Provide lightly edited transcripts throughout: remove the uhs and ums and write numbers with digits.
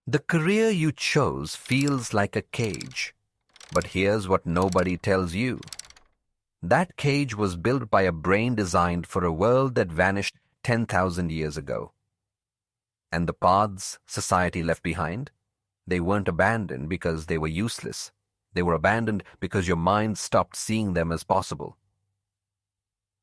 The career you chose feels like a cage, but here's what nobody tells you. That cage was built by a brain designed for a world that vanished 10,000 years ago. And the paths society left behind? They weren't abandoned because they were useless. They were abandoned because your mind stopped seeing them as possible.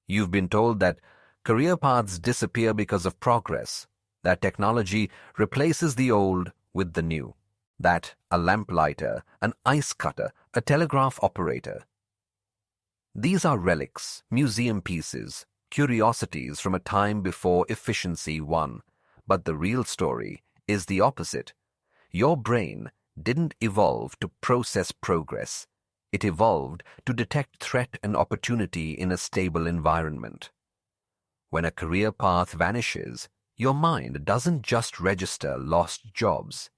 You've been told that career paths disappear because of progress, that technology replaces the old with the new, that a lamplighter, an ice cutter, a telegraph operator. These are relics, museum pieces, curiosities from a time before efficiency won. But the real story is the opposite. Your brain didn't evolve to process progress. It evolved to detect threat and opportunity in a stable environment. When a career path vanishes, your mind doesn't just register lost jobs.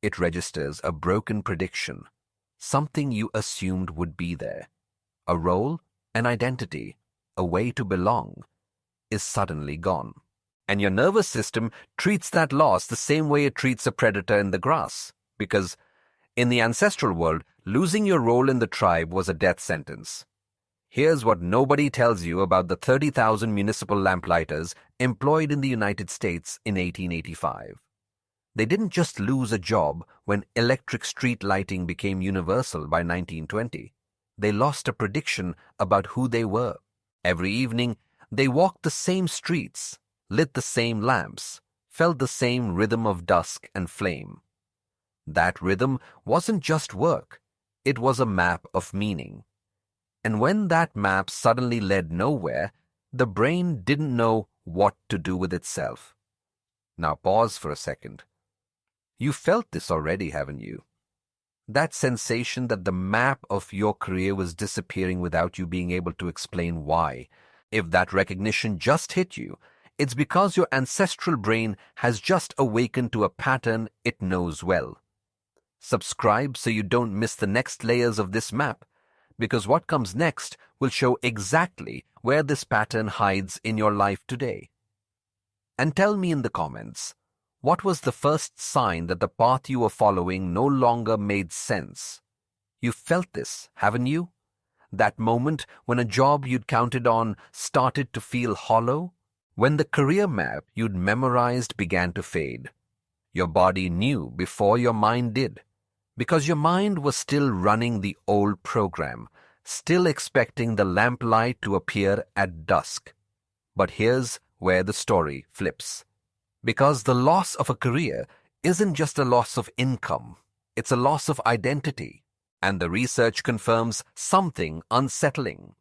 It registers a broken prediction, something you assumed would be there. A role, an identity, a way to belong, is suddenly gone. And your nervous system treats that loss the same way it treats a predator in the grass, because in the ancestral world, losing your role in the tribe was a death sentence. Here's what nobody tells you about the 30,000 municipal lamplighters employed in the United States in 1885. They didn't just lose a job when electric street lighting became universal by 1920. They lost a prediction about who they were. Every evening, they walked the same streets, lit the same lamps, felt the same rhythm of dusk and flame. That rhythm wasn't just work, it was a map of meaning. And when that map suddenly led nowhere, the brain didn't know what to do with itself. Now pause for a second. You felt this already, haven't you? That sensation that the map of your career was disappearing without you being able to explain why. If that recognition just hit you, it's because your ancestral brain has just awakened to a pattern it knows well. Subscribe so you don't miss the next layers of this map, because what comes next will show exactly where this pattern hides in your life today. And tell me in the comments, what was the first sign that the path you were following no longer made sense? You felt this, haven't you? That moment when a job you'd counted on started to feel hollow? When the career map you'd memorized began to fade. Your body knew before your mind did, because your mind was still running the old program, still expecting the lamplight to appear at dusk. But here's where the story flips. Because the loss of a career isn't just a loss of income, it's a loss of identity. And the research confirms something unsettling.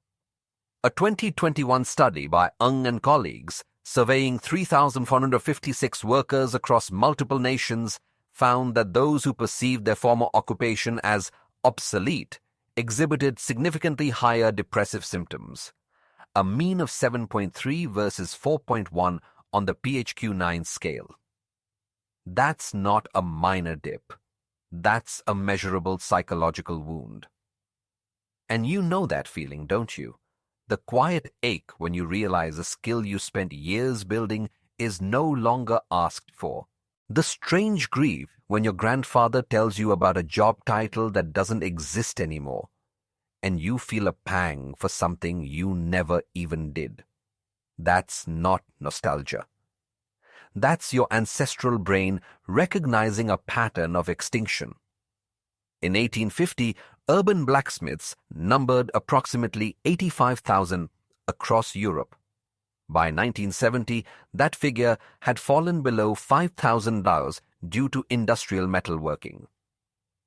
A 2021 study by Ung and colleagues, surveying 3,456 workers across multiple nations, found that those who perceived their former occupation as obsolete exhibited significantly higher depressive symptoms, a mean of 7.3 versus 4.1 on the PHQ-9 scale. That's not a minor dip. That's a measurable psychological wound. And you know that feeling, don't you? The quiet ache when you realize a skill you spent years building is no longer asked for. The strange grief when your grandfather tells you about a job title that doesn't exist anymore, and you feel a pang for something you never even did. That's not nostalgia. That's your ancestral brain recognizing a pattern of extinction. In 1850, urban blacksmiths numbered approximately 85,000 across Europe. By 1970, that figure had fallen below 5,000 due to industrial metalworking.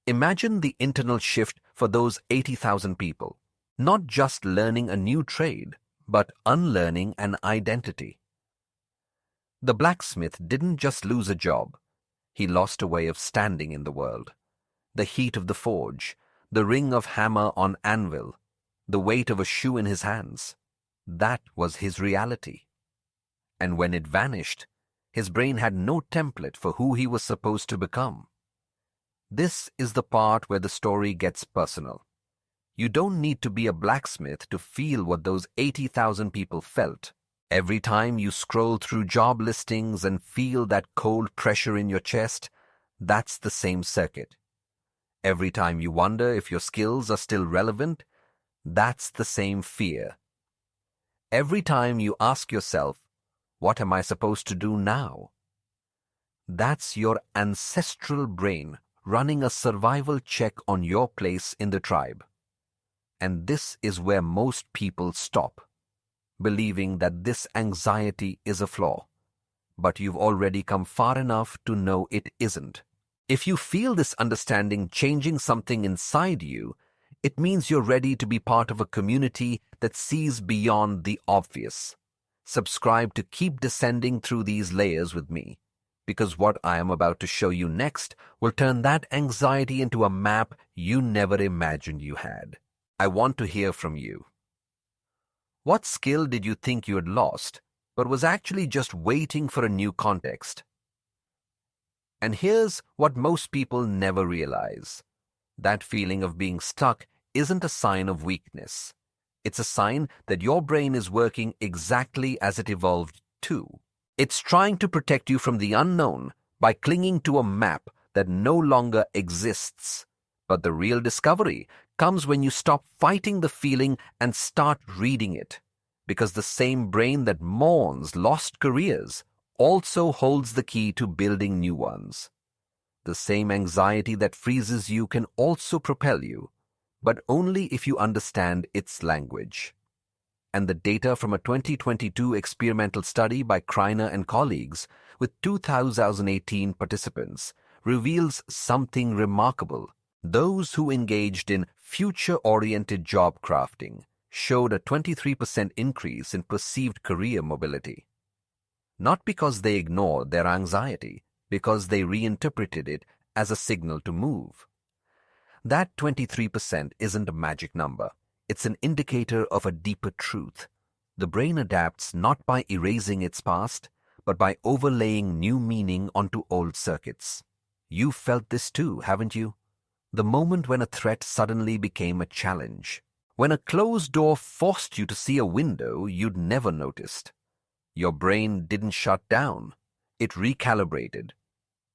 Imagine the internal shift for those 80,000 people, not just learning a new trade, but unlearning an identity. The blacksmith didn't just lose a job, he lost a way of standing in the world. The heat of the forge, the ring of hammer on anvil, the weight of a shoe in his hands, that was his reality. And when it vanished, his brain had no template for who he was supposed to become. This is the part where the story gets personal. You don't need to be a blacksmith to feel what those 80,000 people felt. Every time you scroll through job listings and feel that cold pressure in your chest, That's the same circuit. Every time you wonder if your skills are still relevant, that's the same fear. Every time you ask yourself, what am I supposed to do now? That's your ancestral brain running a survival check on your place in the tribe. And this is where most people stop, believing that this anxiety is a flaw. But you've already come far enough to know it isn't. If you feel this understanding changing something inside you, it means you're ready to be part of a community that sees beyond the obvious. Subscribe to keep descending through these layers with me, because what I am about to show you next will turn that anxiety into a map you never imagined you had. I want to hear from you. What skill did you think you had lost, but was actually just waiting for a new context? And here's what most people never realize. That feeling of being stuck isn't a sign of weakness. It's a sign that your brain is working exactly as it evolved to. It's trying to protect you from the unknown by clinging to a map that no longer exists. But the real discovery comes when you stop fighting the feeling and start reading it. Because the same brain that mourns lost careers also holds the key to building new ones. The same anxiety that freezes you can also propel you, but only if you understand its language. And the data from a 2022 experimental study by Kreiner and colleagues with 2018 participants reveals something remarkable. Those who engaged in future-oriented job crafting showed a 23% increase in perceived career mobility. Not because they ignored their anxiety, because they reinterpreted it as a signal to move. That 23% isn't a magic number. It's an indicator of a deeper truth. The brain adapts not by erasing its past, but by overlaying new meaning onto old circuits. You've felt this too, haven't you? The moment when a threat suddenly became a challenge. When a closed door forced you to see a window you'd never noticed. Your brain didn't shut down. It recalibrated.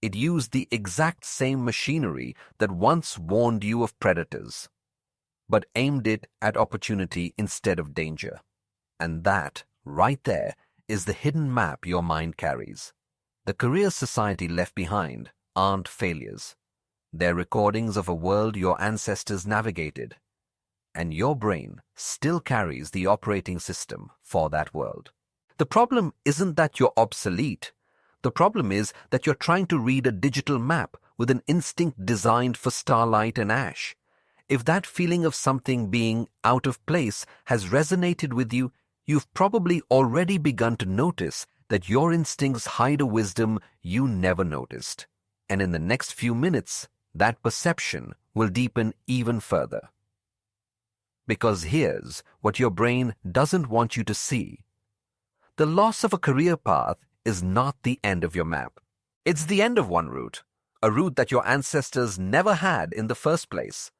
It used the exact same machinery that once warned you of predators, but aimed it at opportunity instead of danger. And that, right there, is the hidden map your mind carries. The careers society left behind aren't failures. They're recordings of a world your ancestors navigated. And your brain still carries the operating system for that world. The problem isn't that you're obsolete. The problem is that you're trying to read a digital map with an instinct designed for starlight and ash. If that feeling of something being out of place has resonated with you, you've probably already begun to notice that your instincts hide a wisdom you never noticed. And in the next few minutes, that perception will deepen even further. Because here's what your brain doesn't want you to see. The loss of a career path is not the end of your map. It's the end of one route, a route that your ancestors never had in the first place.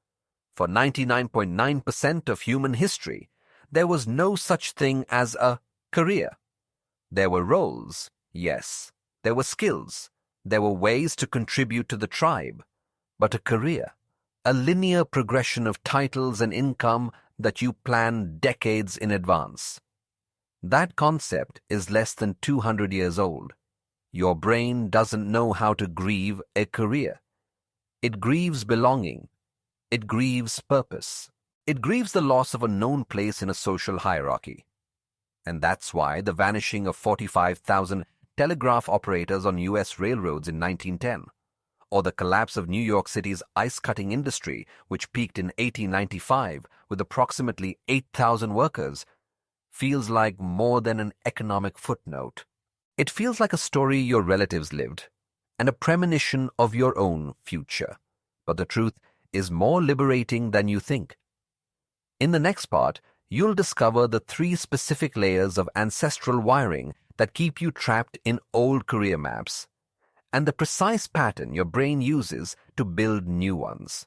For 99.9% of human history, there was no such thing as a career. There were roles, yes. There were skills. There were ways to contribute to the tribe. But a career, a linear progression of titles and income that you plan decades in advance. That concept is less than 200 years old. Your brain doesn't know how to grieve a career. It grieves belonging. It grieves purpose. It grieves the loss of a known place in a social hierarchy. And that's why the vanishing of 45,000 telegraph operators on U.S. railroads in 1910, or the collapse of New York City's ice-cutting industry, which peaked in 1895 with approximately 8,000 workers, feels like more than an economic footnote. It feels like a story your relatives lived, and a premonition of your own future. But the truth is more liberating than you think. In the next part, you'll discover the 3 specific layers of ancestral wiring that keep you trapped in old career maps, and the precise pattern your brain uses to build new ones.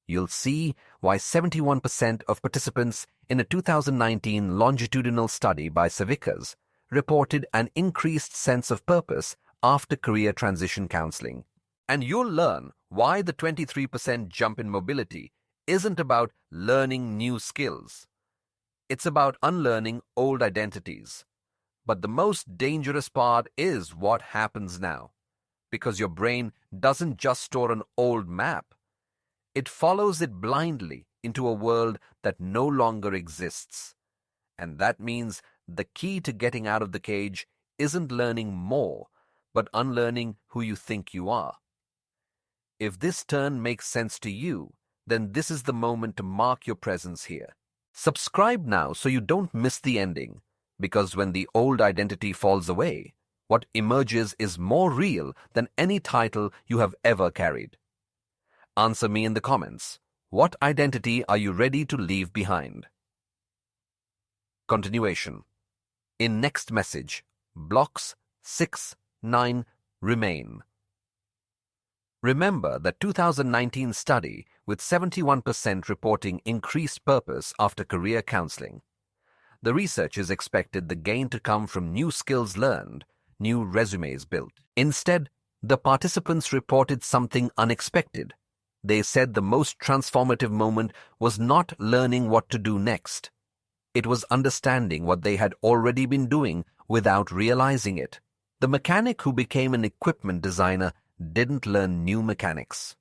You'll see why 71% of participants in a 2019 longitudinal study by Civiccas reported an increased sense of purpose after career transition counseling, And you'll learn why the 23% jump in mobility isn't about learning new skills. It's about unlearning old identities. But the most dangerous part is what happens now, because your brain doesn't just store an old map. It follows it blindly into a world that no longer exists. And that means the key to getting out of the cage isn't learning more, but unlearning who you think you are. If this turn makes sense to you, then this is the moment to mark your presence here. Subscribe now so you don't miss the ending, because when the old identity falls away, what emerges is more real than any title you have ever carried. Answer me in the comments. What identity are you ready to leave behind? Continuation. In next message, blocks 6, 9 remain. Remember that 2019 study with 71% reporting increased purpose after career counseling. The research is expected the gain to come from new skills learned, new resumes built. Instead, the participants reported something unexpected. They said the most transformative moment was not learning what to do next. It was understanding what they had already been doing without realizing it. The mechanic who became an equipment designer didn't learn new mechanics.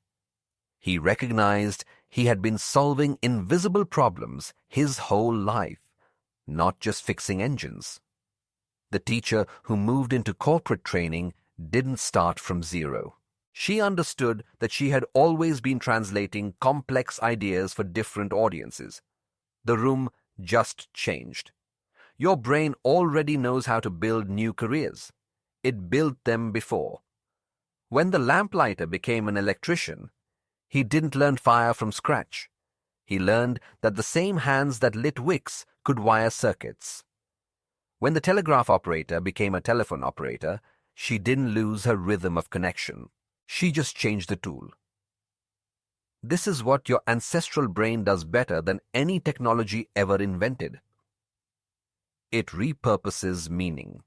He recognized he had been solving invisible problems his whole life, not just fixing engines. The teacher who moved into corporate training didn't start from zero. She understood that she had always been translating complex ideas for different audiences. The room just changed. Your brain already knows how to build new careers. It built them before. When the lamplighter became an electrician, he didn't learn fire from scratch. He learned that the same hands that lit wicks could wire circuits. When the telegraph operator became a telephone operator, she didn't lose her rhythm of connection. She just changed the tool. This is what your ancestral brain does better than any technology ever invented. It repurposes meaning.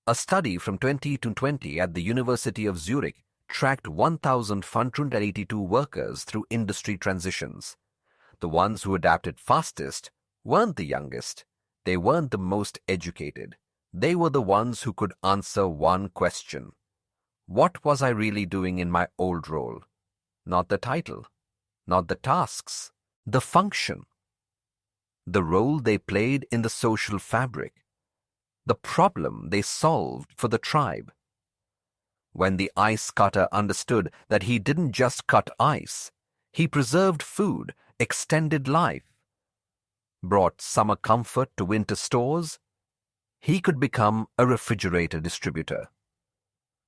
A study from 2020 at the University of Zurich tracked 1,582 workers through industry transitions. The ones who adapted fastest weren't the youngest. They weren't the most educated. They were the ones who could answer one question. What was I really doing in my old role? Not the title, not the tasks, the function. The role they played in the social fabric. The problem they solved for the tribe. When the ice cutter understood that he didn't just cut ice, he preserved food, extended life, brought summer comfort to winter stores, he could become a refrigerator distributor.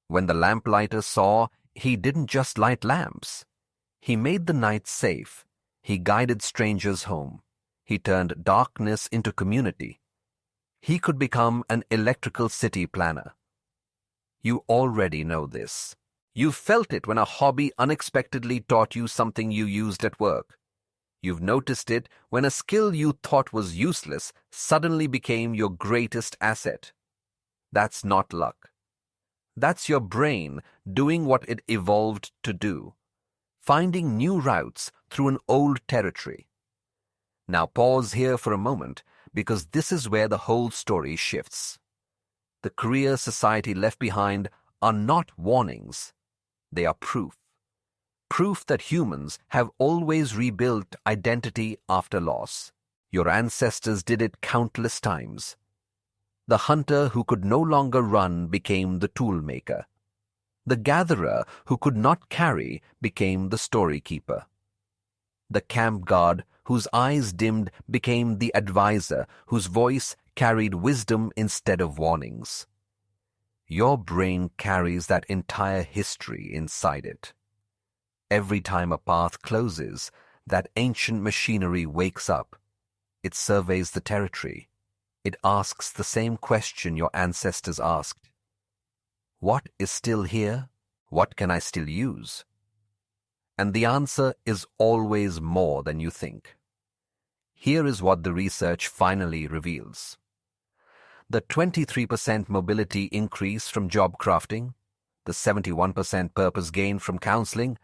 When the lamplighter saw he didn't just light lamps, he made the night safe, he guided strangers home, he turned darkness into community. He could become an electrical city planner. You already know this. You felt it when a hobby unexpectedly taught you something you used at work. You've noticed it when a skill you thought was useless suddenly became your greatest asset. That's not luck. That's your brain doing what it evolved to do, finding new routes through an old territory. Now pause here for a moment, because this is where the whole story shifts. The career society left behind are not warnings. They are proof. Proof that humans have always rebuilt identity after loss. Your ancestors did it countless times. The hunter who could no longer run became the tool maker. The gatherer who could not carry became the story keeper. The camp guard whose eyes dimmed became the advisor whose voice carried wisdom instead of warnings. Your brain carries that entire history inside it. Every time a path closes, that ancient machinery wakes up. It surveys the territory. It asks the same question your ancestors asked. What is still here? What can I still use? And the answer is always more than you think. Here is what the research finally reveals. The 23% mobility increase from job crafting, the 71% purpose gained from counseling,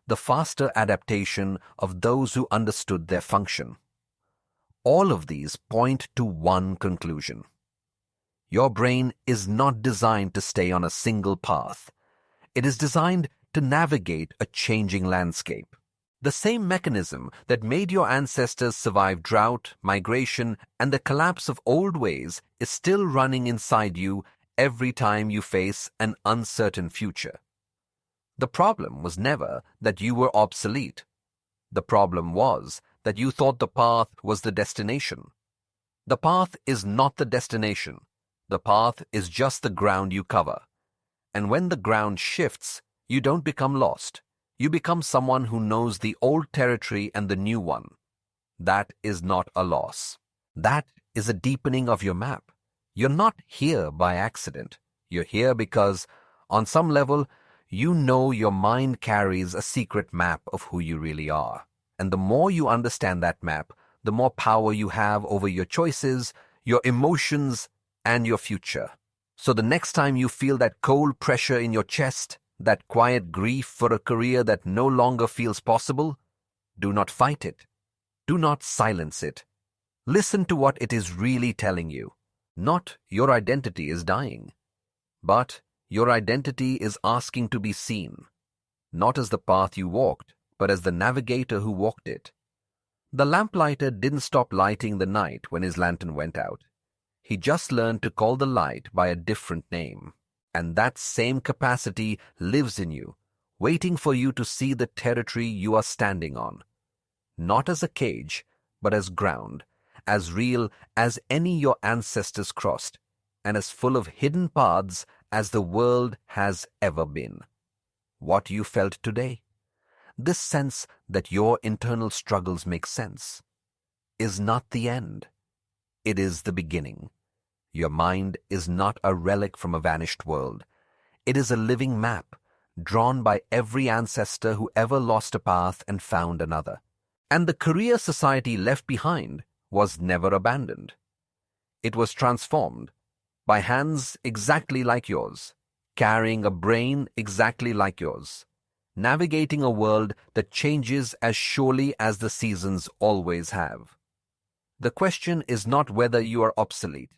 the faster adaptation of those who understood their function. All of these point to one conclusion. Your brain is not designed to stay on a single path. It is designed to navigate a changing landscape. The same mechanism that made your ancestors survive drought, migration, and the collapse of old ways is still running inside you every time you face an uncertain future. The problem was never that you were obsolete. The problem was that you thought the path was the destination. The path is not the destination. The path is just the ground you cover. And when the ground shifts, you don't become lost. You become someone who knows the old territory and the new one. That is not a loss. That is a deepening of your map. You're not here by accident. You're here because, on some level, you know your mind carries a secret map of who you really are. And the more you understand that map, the more power you have over your choices, your emotions, and your future. So the next time you feel that cold pressure in your chest, that quiet grief for a career that no longer feels possible, do not fight it. Do not silence it. Listen to what it is really telling you. Not your identity is dying, but your identity is asking to be seen, not as the path you walked, but as the navigator who walked it. The lamplighter didn't stop lighting the night when his lantern went out. He just learned to call the light by a different name. And that same capacity lives in you, waiting for you to see the territory you are standing on. Not as a cage, but as ground, as real as any your ancestors crossed, and as full of hidden paths as the world has ever been. What you felt today, this sense that your internal struggles make sense, is not the end. It is the beginning. Your mind is not a relic from a vanished world. It is a living map, drawn by every ancestor who ever lost a path and found another. And the career society left behind was never abandoned. It was transformed by hands exactly like yours, carrying a brain exactly like yours, navigating a world that changes as surely as the seasons always have. The question is not whether you are obsolete.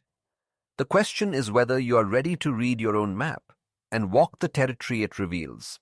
The question is whether you are ready to read your own map and walk the territory it reveals.